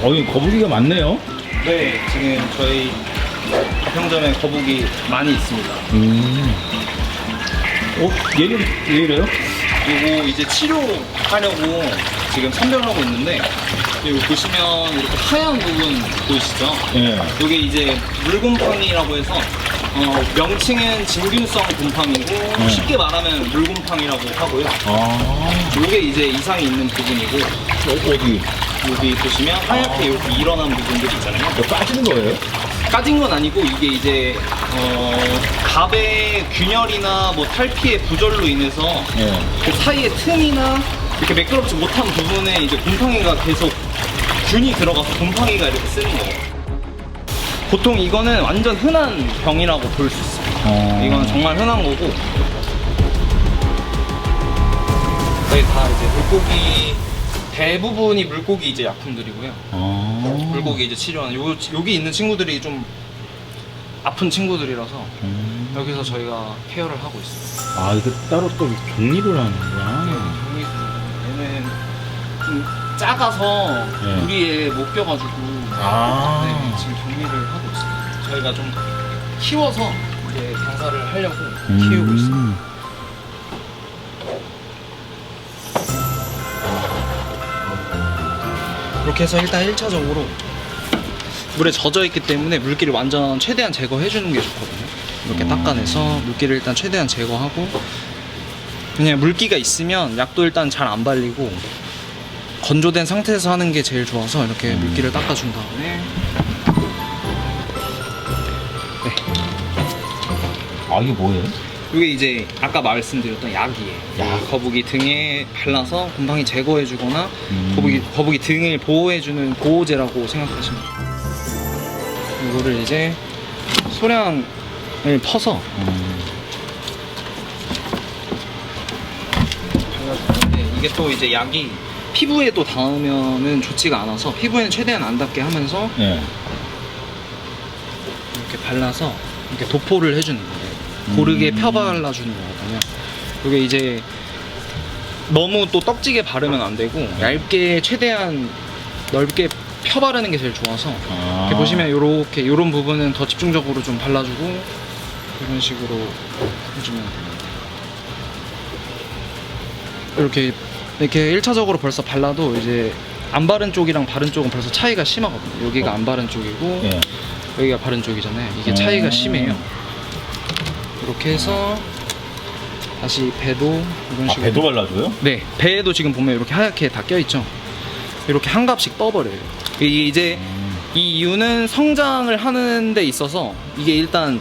이거 거북이가 많네요. 네, 지금 저희 가평점에 거북이 많이 있습니다. 얘는 왜 이래요? 그리고 이제 치료하려고 지금 선별하고 있는데, 여기 보시면 이렇게 하얀 부분 보이시죠? 예. 이게 이제 물곰팡이라고 해서 명칭은 진균성 곰팡이고 쉽게 말하면 물곰팡이라고 하고요. 이게 이제 이상이 있는 부분이고, 어디? 여기 보시면 하얗게 이렇게 일어난 부분들이 있잖아요. 이거 빠지는 거예요? 까진 건 아니고 이게 이제 갑의 균열이나 뭐 탈피의 부절로 인해서 예. 그 사이에 틈이나 이렇게 매끄럽지 못한 부분에 이제 곰팡이가 계속 균이 들어가서 곰팡이가 이렇게 쓰는 거예요. 보통 이거는 완전 흔한 병이라고 볼 수 있어요. 이거는 정말 흔한 거고, 저희 다 이제 물고기 대부분이 물고기 이제 약품들이고요. 물고기 이제 치료하는 여기 있는 친구들이 좀 아픈 친구들이라서 여기서 저희가 케어를 하고 있어요. 이거 따로 또 격리를 하는구나. 얘는 좀 작아서 네. 우리에 못 껴가지고 네, 지금 격리를 하고 있어요. 저희가 좀 키워서 이제 경사를 하려고 키우고 있어요. 이렇게 해서 일단 1차적으로 물에 젖어 있기 때문에 물기를 완전 최대한 제거해 주는 게 좋거든요. 이렇게 닦아내서 물기를 일단 최대한 제거하고, 그냥 물기가 있으면 약도 일단 잘 안 발리고 건조된 상태에서 하는 게 제일 좋아서 이렇게 물기를 닦아준 다음에 이게 뭐예요? 이게 이제 아까 말씀드렸던 약이에요. 약. 거북이 등에 발라서 곰팡이 제거해주거나 거북이 등을 보호해주는 보호제라고 생각하시면 돼요. 이거를 이제 소량을 퍼서 발라주는데, 이게 또 이제 약이 피부에 또 닿으면은 좋지가 않아서 피부에는 최대한 안 닿게 하면서 예. 이렇게 발라서 이렇게 도포를 해주는 거예요. 고르게 펴발라주는 거거든요. 이게 이제 너무 또 떡지게 바르면 안 되고 얇게 최대한 넓게 펴바르는 게 제일 좋아서 이렇게 보시면 이렇게 이런 부분은 더 집중적으로 좀 발라주고 이런 식으로 해주면 됩니다. 이렇게 1차적으로 벌써 발라도 이제 안 바른 쪽이랑 바른 쪽은 벌써 차이가 심하거든요. 여기가 안 바른 쪽이고 예. 여기가 바른 쪽이잖아요. 이게 차이가 심해요. 이렇게 해서 다시 배도 이런 식으로. 배도 발라줘요? 네, 배에도 지금 보면 이렇게 하얗게 다 껴있죠. 이렇게 한 값씩 떠버려요. 이제 이 이유는 성장을 하는 데 있어서 이게 일단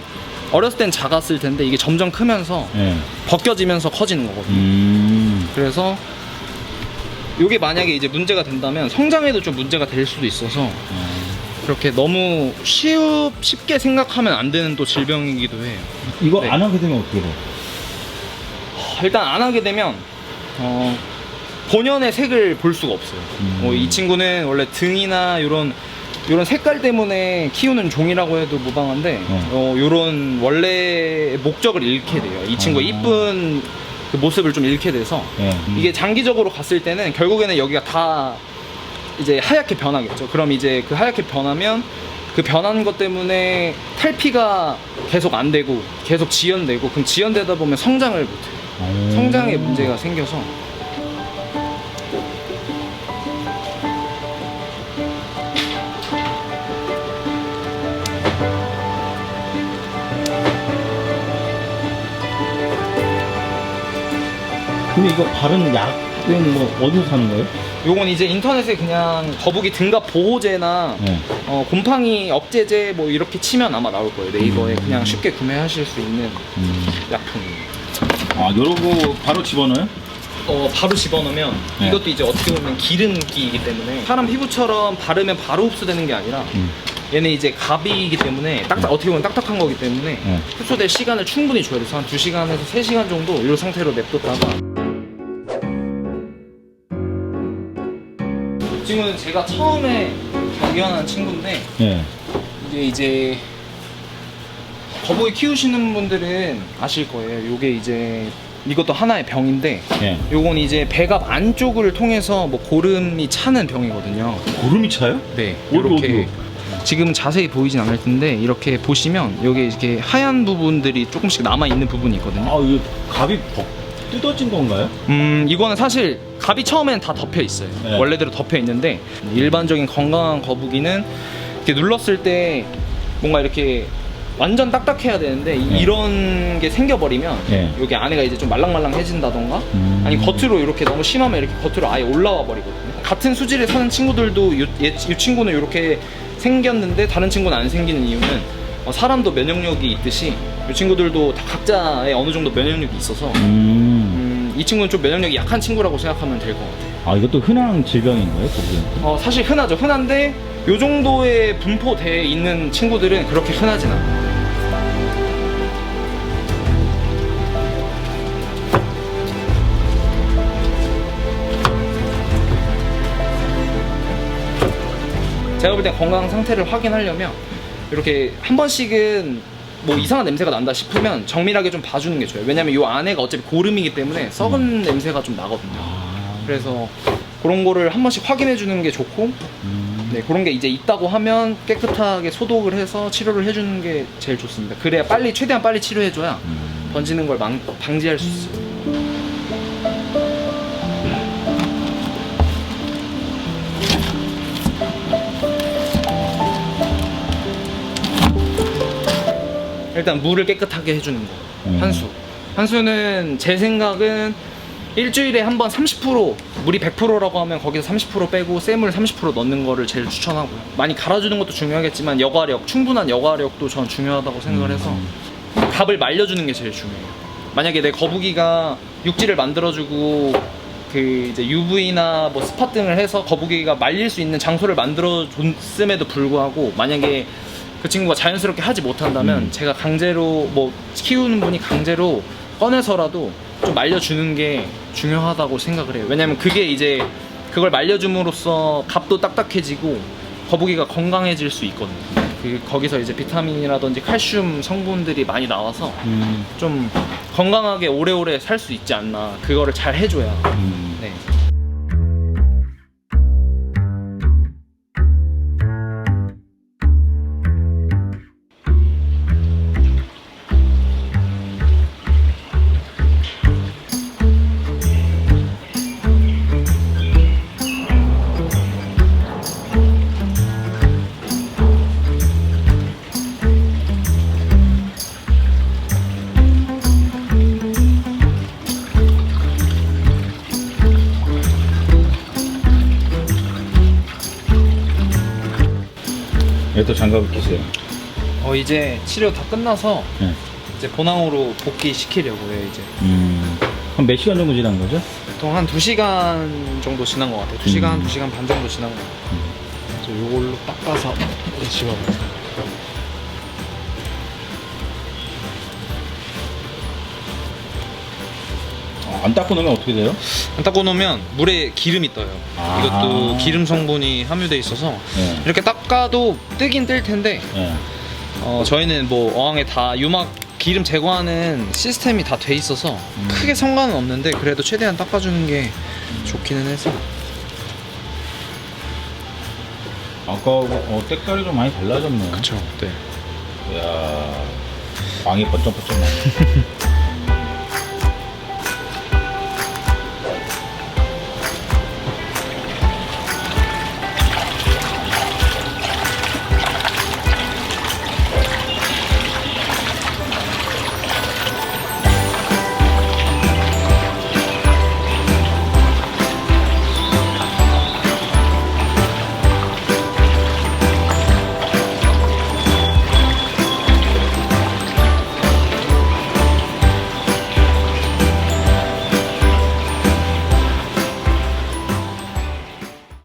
어렸을 땐 작았을 텐데 이게 점점 크면서 예. 벗겨지면서 커지는 거거든요. 그래서 이게 만약에 이제 문제가 된다면 성장에도 좀 문제가 될 수도 있어서 그렇게 너무 쉽게 생각하면 안 되는 또 질병이기도 해요. 이거 네. 안 하게 되면 어떻게 돼? 일단 안 하게 되면 본연의 색을 볼 수가 없어요. 이 친구는 원래 등이나 이런 색깔 때문에 키우는 종이라고 해도 무방한데 이런 원래 목적을 잃게 돼요. 이 친구가 이쁜 그 모습을 좀 잃게 돼서 이게 장기적으로 갔을 때는 결국에는 여기가 다 이제 하얗게 변하겠죠. 그럼 이제 그 하얗게 변하면 그 변한 것 때문에 탈피가 계속 안 되고 계속 지연되고, 그럼 지연되다 보면 성장을 못해요. 성장에 문제가 생겨서 근데 이거 바른 약은 뭐 어디서 사는 거예요? 요건 이제 인터넷에 그냥 거북이 등갑 보호제나 곰팡이 억제제 뭐 이렇게 치면 아마 나올 거예요. 네이버에 그냥 쉽게 구매하실 수 있는 약품이에요. 요러고 바로 집어넣어요? 바로 집어넣으면 이것도 이제 어떻게 보면 기름기이기 때문에 사람 피부처럼 바르면 바로 흡수되는 게 아니라 얘는 이제 갑이기 때문에 어떻게 보면 딱딱한 거기 때문에 흡수될 시간을 충분히 줘야 돼서 한 2시간에서 3시간 정도 이 상태로 냅뒀다가, 이 친구는 제가 처음에 발견한 친구인데 이제 거북이 키우시는 분들은 아실 거예요. 이게 이제 이것도 하나의 병인데 예. 요건 이제 배갑 안쪽을 통해서 뭐 고름이 차는 병이거든요. 고름이 차요? 네, 어디, 이렇게 어디? 지금 자세히 보이진 않을 텐데 이렇게 보시면 여기 이렇게 하얀 부분들이 조금씩 남아 있는 부분이 있거든요. 아, 이거 갑이 뜯어진 건가요? 이거는 사실 갑이 처음엔 다 덮여 있어요. 네. 원래대로 덮여 있는데 일반적인 건강한 거북이는 이렇게 눌렀을 때 뭔가 이렇게 완전 딱딱해야 되는데 네. 이런 게 생겨버리면 네. 여기 안에가 이제 좀 말랑말랑해진다던가 아니 겉으로 이렇게 너무 심하면 이렇게 겉으로 아예 올라와 버리거든요. 같은 수질에 사는 친구들도 이 친구는 이렇게 생겼는데 다른 친구는 안 생기는 이유는 사람도 면역력이 있듯이 이 친구들도 다 각자의 어느 정도 면역력이 있어서 이 친구는 좀 면역력이 약한 친구라고 생각하면 될 것 같아요. 아, 이것도 흔한 질병인가요, 거북이한테? 사실 흔하죠. 흔한데 요 정도의 분포되어 있는 친구들은 그렇게 흔하진 않아요. 제가 볼 때 건강 상태를 확인하려면 이렇게 한 번씩은 뭐 이상한 냄새가 난다 싶으면 정밀하게 좀 봐주는 게 좋아요. 왜냐면 이 안에가 어차피 고름이기 때문에 썩은 냄새가 좀 나거든요. 그래서 그런 거를 한 번씩 확인해 주는 게 좋고 네, 그런 게 이제 있다고 하면 깨끗하게 소독을 해서 치료를 해주는 게 제일 좋습니다. 그래야 최대한 빨리 치료해줘야 번지는 걸 방지할 수 있어요. 일단 물을 깨끗하게 해주는 거. 한수는 제 생각은 일주일에 한 번 30% 물이 100%라고 하면 거기서 30% 빼고 쇠물 30% 넣는 거를 제일 추천하고요. 많이 갈아주는 것도 중요하겠지만 충분한 여과력도 전 중요하다고 생각을 해서 갑을 말려주는 게 제일 중요해요. 만약에 내 거북이가 육지를 만들어주고 그 이제 UV나 뭐 스팟 등을 해서 거북이가 말릴 수 있는 장소를 만들어줬음에도 불구하고 만약에 그 친구가 자연스럽게 하지 못한다면 제가 강제로 뭐 키우는 분이 강제로 꺼내서라도 좀 말려주는 게 중요하다고 생각을 해요. 왜냐면 그게 이제 그걸 말려줌으로써 갑도 딱딱해지고 거북이가 건강해질 수 있거든요. 거기서 이제 비타민이라든지 칼슘 성분들이 많이 나와서 좀 건강하게 오래오래 살 수 있지 않나. 그거를 잘 해줘야. 네. 얘도 장갑을 끼세요. 이제 치료 다 끝나서 네. 이제 본항으로 복귀시키려고요. 이제 한 몇 시간 정도 지난 거죠? 보통 한 2시간 정도 지난 것 같아요. 2시간, 2시간 반 정도 지난 것 같아요. 그래서 이걸로 닦아서 집어넣어요. 안 닦고 놓으면 어떻게 돼요? 안 닦고 놓으면 물에 기름이 떠요. 이것도 기름 성분이 함유돼 있어서 네. 이렇게 닦아도 뜨긴 뜰 텐데 네. 저희는 뭐 어항에 다 유막 기름 제거하는 시스템이 다 돼 있어서 크게 상관은 없는데 그래도 최대한 닦아주는 게 좋기는 해서. 아까 때깔이 좀 많이 달라졌네. 그쵸. 네. 이야, 광이 번쩍번쩍 나네.